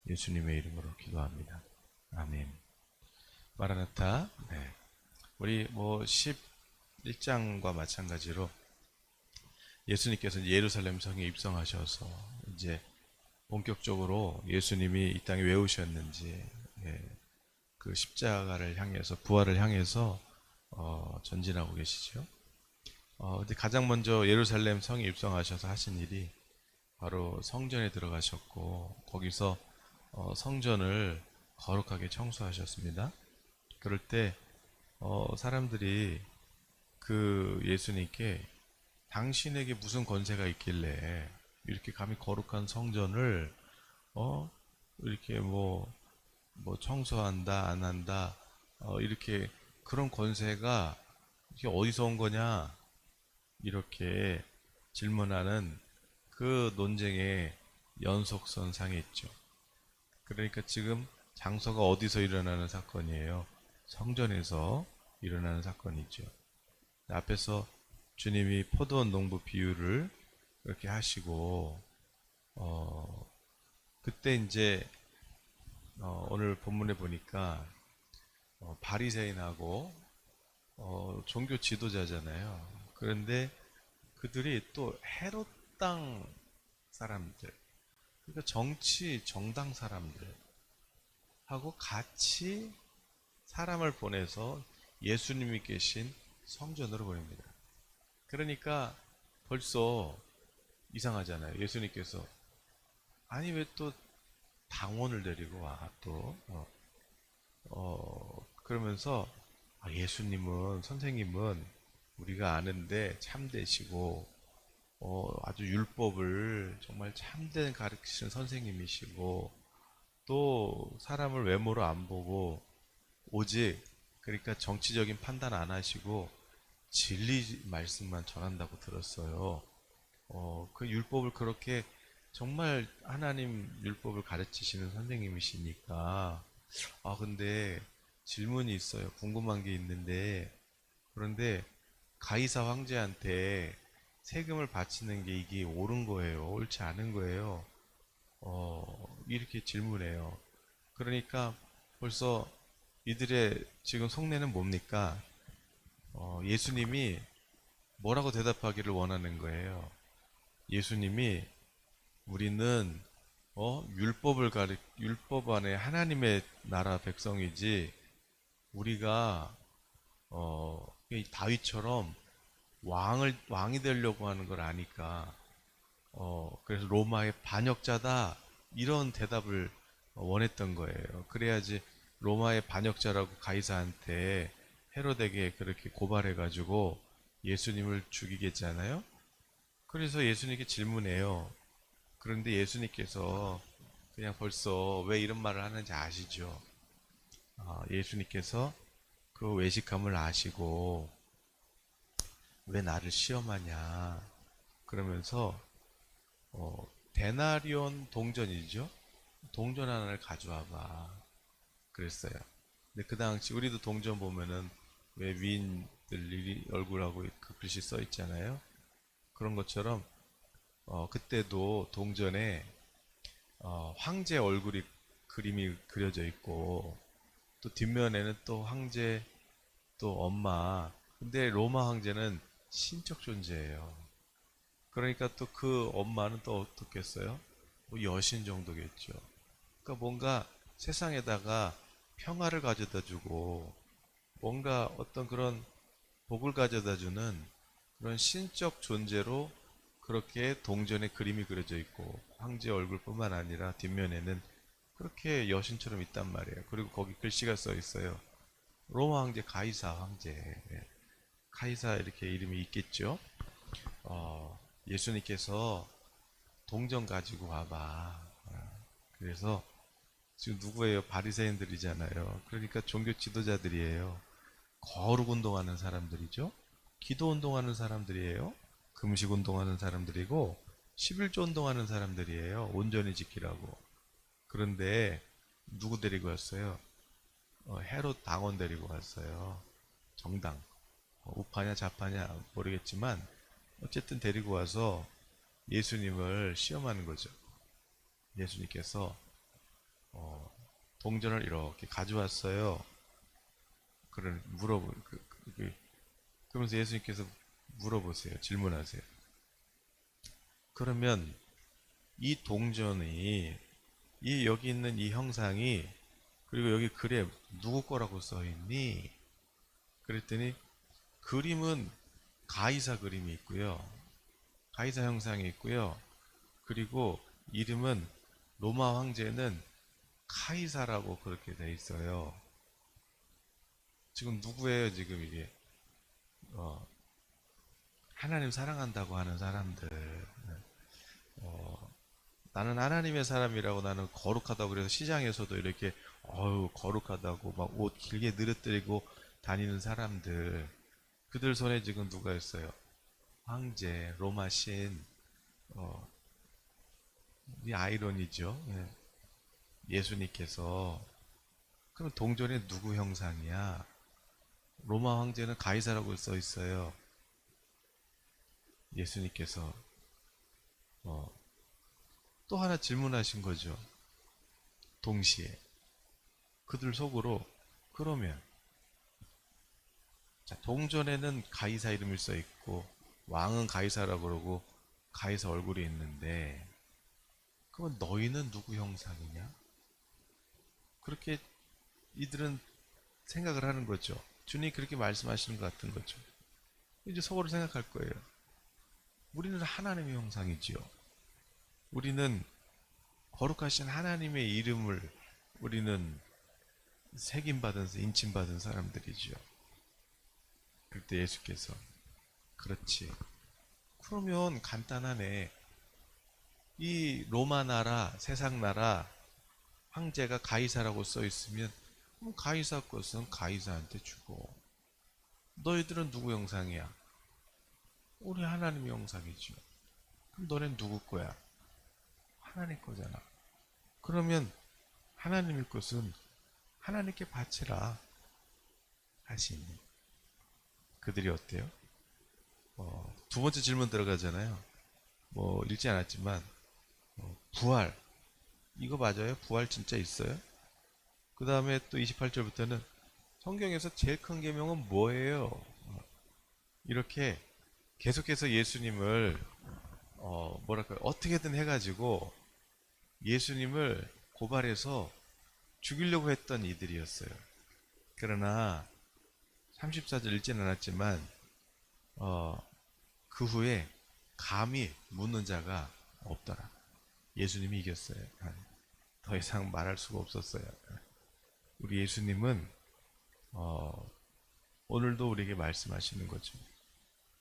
예수님의 이름으로 기도합니다. 아멘. 마라나타. 네. 우리 11장과 마찬가지로 예수님께서 예루살렘 성에 입성하셔서 이제 본격적으로 예수님이 이 땅에 왜 오셨는지, 그 십자가를 향해서, 부활을 향해서 전진하고 계시죠. 근데 가장 먼저 예루살렘 성에 입성하셔서 하신 일이 바로 성전에 들어가셨고, 거기서 성전을 거룩하게 청소하셨습니다. 그럴 때 사람들이 그 예수님께 당신에게 무슨 권세가 있길래 이렇게 감히 거룩한 성전을 이렇게 청소한다 안 한다, 이렇게 그런 권세가 이게 어디서 온 거냐, 이렇게 질문하는 그 논쟁의 연속선상에 있죠. 그러니까 지금 장소가 어디서 일어나는 사건이에요? 성전에서 일어나는 사건이죠. 앞에서 주님이 포도원 농부 비유를 그렇게 하시고, 그때 이제 오늘 본문에 보니까 바리새인하고 종교 지도자잖아요. 그런데 그들이 또 헤롯 땅 사람들, 그러니까 정치 정당 사람들하고 같이 사람을 보내서 예수님이 계신 성전으로 보냅니다. 그러니까 벌써 이상하잖아요. 예수님께서 아니 왜 또 당원을 데리고 와 또 그러면서 예수님은, 선생님은 우리가 아는데 참되시고 아주 율법을 정말 참된 가르치시는 선생님이시고, 또 사람을 외모로 안 보고 오직, 그러니까 정치적인 판단 안 하시고 진리 말씀만 전한다고 들었어요. 그 율법을 그렇게 정말 하나님 율법을 가르치시는 선생님이시니까, 근데 질문이 있어요. 궁금한 게 있는데, 그런데 가이사 황제한테 세금을 바치는 게 이게 옳은 거예요? 옳지 않은 거예요? 이렇게 질문해요. 그러니까 벌써 이들의 지금 속내는 뭡니까? 예수님이 뭐라고 대답하기를 원하는 거예요. 예수님이 우리는 율법 안에 하나님의 나라 백성이지, 우리가 이 다윗처럼 왕이 되려고 하는 걸 아니까, 그래서 로마의 반역자다, 이런 대답을 원했던 거예요. 그래야지 로마의 반역자라고 가이사한테, 헤롯에게 그렇게 고발해가지고 예수님을 죽이겠잖아요. 그래서 예수님께 질문해요. 그런데 예수님께서 그냥 벌써 왜 이런 말을 하는지 아시죠? 예수님께서 그 외식함을 아시고 왜 나를 시험하냐, 그러면서 데나리온 동전이죠. 동전 하나를 가져와봐 그랬어요. 근데 그 당시 우리도 동전 보면은 왜 위인들 얼굴하고 그 글씨 써 있잖아요. 그런 것처럼 그때도 동전에 황제 얼굴이 그림이 그려져 있고, 또 뒷면에는 또 황제, 또 엄마. 근데 로마 황제는 신적 존재예요. 그러니까 또 그 엄마는 또 어떻겠어요? 여신 정도겠죠. 그러니까 뭔가 세상에다가 평화를 가져다 주고, 뭔가 어떤 그런 복을 가져다 주는 그런 신적 존재로 그렇게 동전에 그림이 그려져 있고, 황제 얼굴뿐만 아니라 뒷면에는 그렇게 여신처럼 있단 말이에요. 그리고 거기 글씨가 써 있어요. 로마 황제 가이사 황제. 카이사 이렇게 이름이 있겠죠. 예수님께서 동전 가지고 와봐. 그래서 지금 누구예요? 바리새인들이잖아요. 그러니까 종교 지도자들이에요. 거룩 운동하는 사람들이죠. 기도 운동하는 사람들이에요. 금식 운동하는 사람들이고 11조 운동하는 사람들이에요. 온전히 지키라고. 그런데 누구 데리고 왔어요? 헤롯 당원 데리고 왔어요. 정당. 우파냐 좌파냐 모르겠지만 어쨌든 데리고 와서 예수님을 시험하는 거죠. 예수님께서 동전을 이렇게 가져왔어요. 그런 그러면서 예수님께서 물어보세요. 질문하세요. 그러면 이 동전이 이 여기 있는 이 형상이 그리고 여기 글에 누구 거라고 써 있니? 그랬더니 그림은 가이사 그림이 있고요. 가이사 형상이 있고요. 그리고 이름은 로마 황제는 카이사라고 그렇게 돼 있어요. 지금 누구예요, 지금 이게? 어, 하나님 사랑한다고 하는 사람들. 어, 나는 하나님의 사람이라고 나는 거룩하다고 그래서 시장에서도 이렇게 거룩하다고 막 옷 길게 늘어뜨리고 다니는 사람들. 그들 손에 지금 누가 있어요? 황제, 로마 신, 어, 이 아이러니죠. 예. 예수님께서 그럼 동전에 누구 형상이야? 로마 황제는 가이사라고 써 있어요. 예수님께서 어, 또 하나 질문하신 거죠. 동시에 그들 속으로 그러면 자, 동전에는 가이사 이름이 써 있고 왕은 가이사라고 그러고 가이사 얼굴이 있는데 그러면 너희는 누구 형상이냐? 그렇게 이들은 생각을 하는 거죠. 주님이 그렇게 말씀하시는 것 같은 거죠. 이제 속으로 생각할 거예요. 우리는 하나님의 형상이지요. 우리는 거룩하신 하나님의 이름을 우리는 새김받은, 인침받은 사람들이지요. 그때 예수께서 그렇지. 그러면 간단하네. 이 로마 나라, 세상 나라 황제가 가이사라고 써 있으면 그럼 가이사 것은 가이사한테 주고 너희들은 누구 형상이야? 우리 하나님의 형상이죠. 그럼 너넨 누구 거야? 하나님 거잖아. 그러면 하나님의 것은 하나님께 바치라 하시니 그들이 어때요? 두 번째 질문 들어가잖아요. 뭐 읽지 않았지만 부활 이거 맞아요? 부활 진짜 있어요? 그 다음에 또 28절부터는 성경에서 제일 큰 계명은 뭐예요? 이렇게 계속해서 예수님을 뭐랄까요 어떻게든 해가지고 예수님을 고발해서 죽이려고 했던 이들이었어요. 그러나 34절 읽지는 않았지만 그 후에 감히 묻는 자가 없더라. 예수님이 이겼어요. 더 이상 말할 수가 없었어요. 우리 예수님은 오늘도 우리에게 말씀하시는 거죠.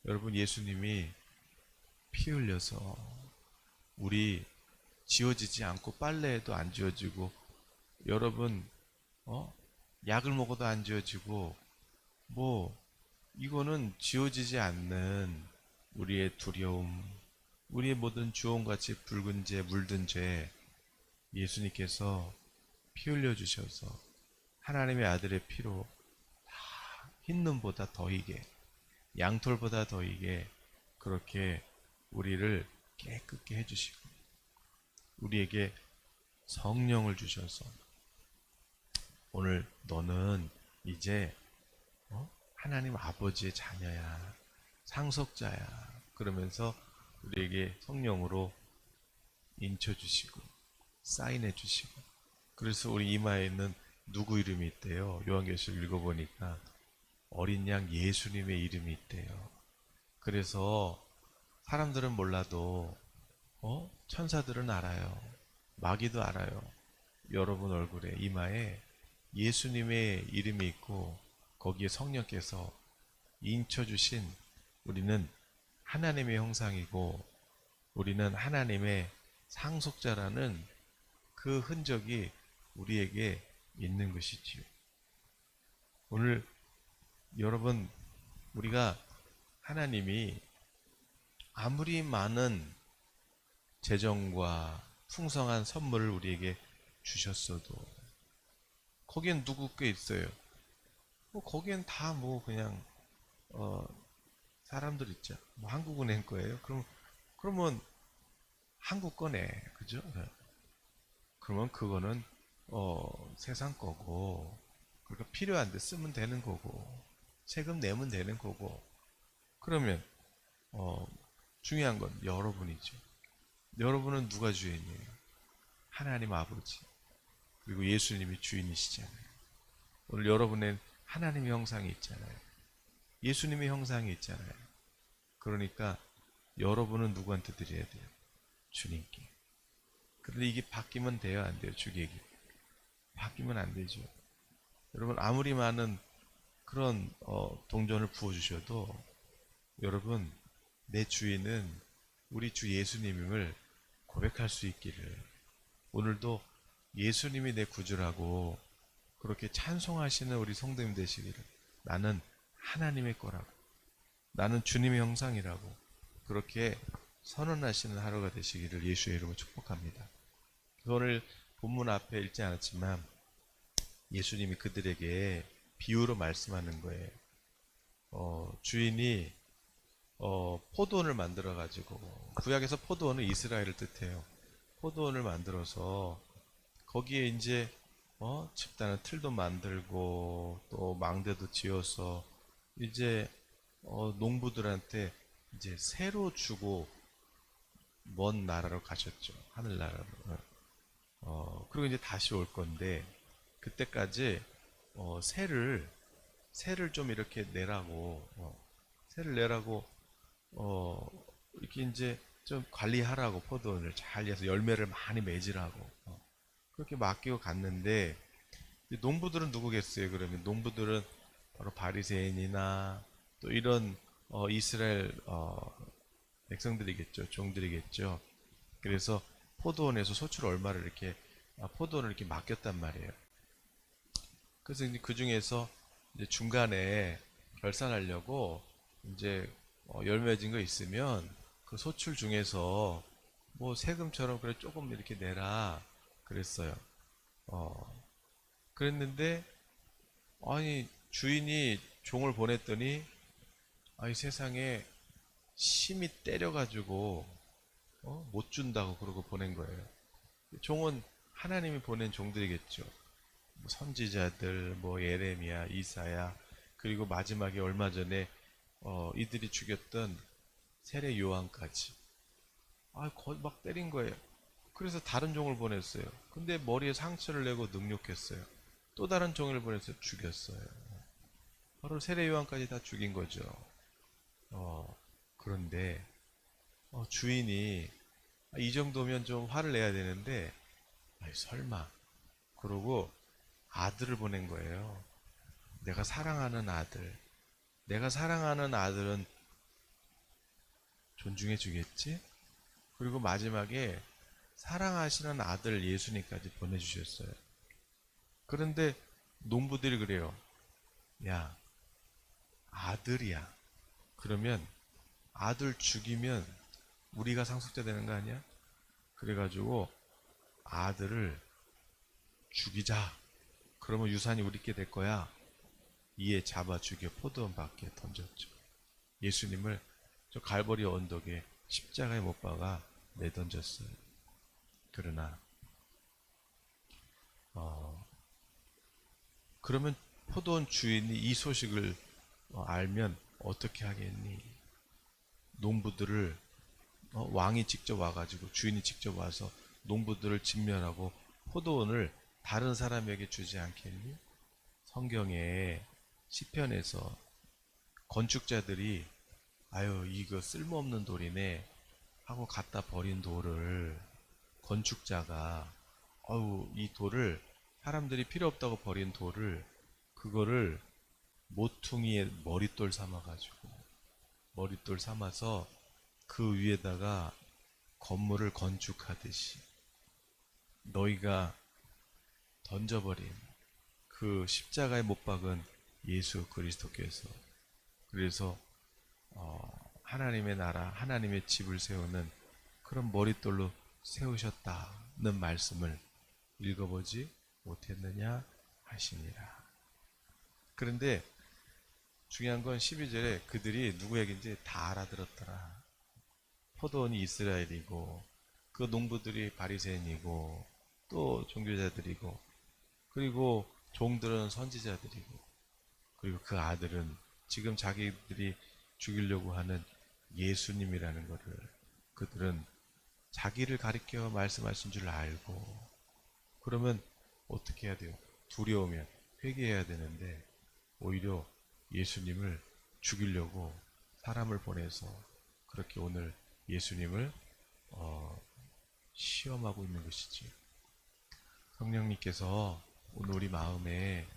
여러분 예수님이 피 흘려서 우리 지워지지 않고 빨래에도 안 지워지고 여러분 약을 먹어도 안 지워지고 뭐 이거는 지워지지 않는 우리의 두려움 우리의 모든 주홍같이 붉은 죄 물든 죄 예수님께서 피 흘려 주셔서 하나님의 아들의 피로 흰눈보다 더이게 양털보다 더이게 그렇게 우리를 깨끗게 해주시고 우리에게 성령을 주셔서 오늘 너는 이제 하나님 아버지의 자녀야 상속자야 그러면서 우리에게 성령으로 인쳐주시고 사인해주시고 그래서 우리 이마에 있는 누구 이름이 있대요. 요한계시록 읽어보니까 어린 양 예수님의 이름이 있대요. 그래서 사람들은 몰라도 천사들은 알아요. 마귀도 알아요. 여러분 얼굴에 이마에 예수님의 이름이 있고 거기에 성령께서 인쳐주신 우리는 하나님의 형상이고 우리는 하나님의 상속자라는 그 흔적이 우리에게 있는 것이지요. 오늘 여러분 우리가 하나님이 아무리 많은 재정과 풍성한 선물을 우리에게 주셨어도 거기엔 누구 게 있어요? 뭐 거기엔 다 뭐 그냥 사람들 있죠. 뭐 한국은행 거예요. 그러면 한국 거네, 그죠? 그러면 그거는 세상 거고, 그러니까 필요한데 쓰면 되는 거고, 세금 내면 되는 거고, 그러면 어, 중요한 건 여러분이죠. 여러분은 누가 주인이에요? 하나님 아버지. 그리고 예수님이 주인이시잖아요. 오늘 여러분엔 하나님의 형상이 있잖아요. 예수님의 형상이 있잖아요. 그러니까 여러분은 누구한테 드려야 돼요? 주님께. 그런데 이게 바뀌면 돼요, 안 돼요? 주객이. 바뀌면 안 되죠. 여러분 아무리 많은 그런 동전을 부어주셔도 여러분 내 주인은 우리 주 예수님임을 고백할 수 있기를 오늘도 예수님이 내 구주라고 그렇게 찬송하시는 우리 성도님 되시기를 나는 하나님의 거라고 나는 주님의 형상이라고 그렇게 선언하시는 하루가 되시기를 예수의 이름으로 축복합니다. 오늘 본문 앞에 읽지 않았지만 예수님이 그들에게 비유로 말씀하는 거예요. 주인이 포도원을 만들어 가지고 구약에서 포도원은 이스라엘을 뜻해요. 포도원을 만들어서 거기에 이제 집단의 틀도 만들고 또 망대도 지어서 이제 농부들한테 이제 새로 주고 먼 나라로 가셨죠. 하늘나라로. 그리고 이제 다시 올 건데 그때까지 새를 좀 이렇게 내라고 새를 내라고 이렇게 이제 좀 관리하라고 포도원을 잘 해서 열매를 많이 맺으라고 그렇게 맡기고 갔는데 농부들은 누구겠어요? 그러면 농부들은 바로 바리새인이나 또 이런 이스라엘 백성들이겠죠, 종들이겠죠. 그래서 포도원에서 소출 얼마를 이렇게 포도원을 이렇게 맡겼단 말이에요. 그래서 이제 그 중에서 이제 중간에 결산하려고 이제 열매진 거 있으면 그 소출 중에서 뭐 세금처럼 그래 조금 이렇게 내라 그랬어요. 그랬는데 아니 주인이 종을 보냈더니 아니 세상에 심히 때려가지고 못 준다고 그러고 보낸 거예요. 종은 하나님이 보낸 종들이겠죠. 뭐 선지자들, 뭐 예레미야, 이사야, 그리고 마지막에 얼마 전에 이들이 죽였던 세례 요한까지. 거의 막 때린 거예요. 그래서 다른 종을 보냈어요. 근데 머리에 상처를 내고 능욕했어요. 또 다른 종을 보내서 죽였어요. 바로 세례 요한까지 다 죽인 거죠. 그런데 주인이 이 정도면 좀 화를 내야 되는데 아이, 설마 그러고 아들을 보낸 거예요. 내가 사랑하는 아들. 내가 사랑하는 아들은 존중해 주겠지? 그리고 마지막에 사랑하시는 아들 예수님까지 보내주셨어요. 그런데 농부들이 그래요. 야, 아들이야. 그러면 아들 죽이면 우리가 상속자 되는 거 아니야? 그래가지고 아들을 죽이자. 그러면 유산이 우리께 될 거야. 이에 잡아 죽여 포도원 밖에 던졌죠. 예수님을 저 갈보리 언덕에 십자가에 못 박아 내던졌어요. 그러나 그러면 포도원 주인이 이 소식을 알면 어떻게 하겠니? 농부들을 왕이 직접 와가지고 주인이 직접 와서 농부들을 진멸하고 포도원을 다른 사람에게 주지 않겠니? 성경에 시편에서 건축자들이 아유 이거 쓸모없는 돌이네 하고 갖다 버린 돌을 건축자가 아유 이 돌을 사람들이 필요 없다고 버린 돌을 그거를 모퉁이에 머릿돌 삼아가지고 머릿돌 삼아서 그 위에다가 건물을 건축하듯이 너희가 던져버린 그 십자가에 못 박은 예수 그리스도께서 그래서 하나님의 나라 하나님의 집을 세우는 그런 머릿돌로 세우셨다는 말씀을 읽어보지 못했느냐 하시니라. 그런데 중요한 건 12절에 그들이 누구 얘기인지 다 알아들었더라. 포도원이 이스라엘이고 그 농부들이 바리새인이고 또 종교자들이고 그리고 종들은 선지자들이고, 그리고 그 아들은 지금 자기들이 죽이려고 하는 예수님이라는 것을 그들은 자기를 가리켜 말씀하신 줄 알고, 그러면 어떻게 해야 돼요? 두려우면 회개해야 되는데 오히려 예수님을 죽이려고 사람을 보내서 그렇게 오늘 예수님을 시험하고 있는 것이지. 성령님께서 오늘 우리 마음에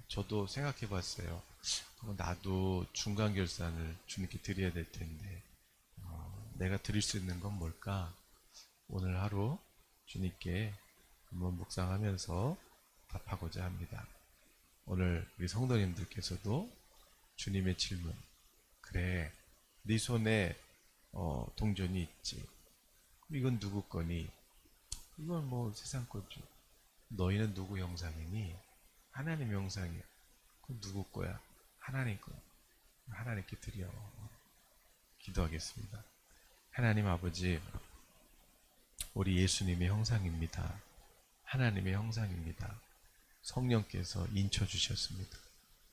저도 생각해 봤어요. 나도 중간 결산을 주님께 드려야 될 텐데 내가 드릴 수 있는 건 뭘까? 오늘 하루 주님께 한번 묵상하면서 답하고자 합니다. 오늘 우리 성도님들께서도 주님의 질문, 그래, 네 손에 동전이 있지. 이건 누구 거니? 이건 뭐 세상 거지. 너희는 누구 형상이니? 하나님 형상이야. 그건 누구 거야? 하나님 거야. 하나님께 드려. 기도하겠습니다. 하나님 아버지, 우리 예수님의 형상입니다. 하나님의 형상입니다. 성령께서 인쳐 주셨습니다.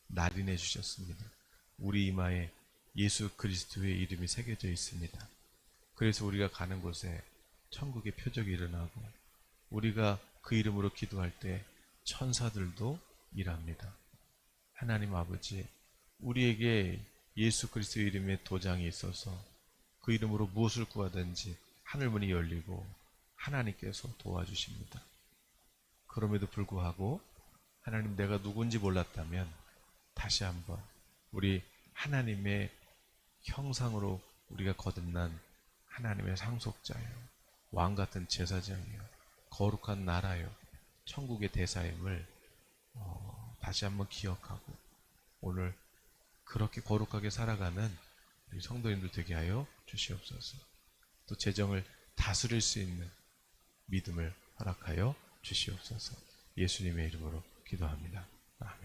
날인해 주셨습니다. 우리 이마에 예수 그리스도의 이름이 새겨져 있습니다. 그래서 우리가 가는 곳에 천국의 표적이 일어나고 우리가 그 이름으로 기도할 때 천사들도 일합니다. 하나님 아버지, 우리에게 예수 그리스도의 이름의 도장이 있어서 그 이름으로 무엇을 구하든지 하늘문이 열리고 하나님께서 도와주십니다. 그럼에도 불구하고 하나님, 내가 누군지 몰랐다면 다시 한번 우리 하나님의 형상으로 우리가 거듭난 하나님의 상속자예요. 왕같은 제사장이요, 거룩한 나라요, 천국의 대사임을 다시 한번 기억하고 오늘 그렇게 거룩하게 살아가는 우리 성도님들 되게 하여 주시옵소서. 또 재정을 다스릴 수 있는 믿음을 허락하여 주시옵소서. 예수님의 이름으로 기도합니다. 아멘.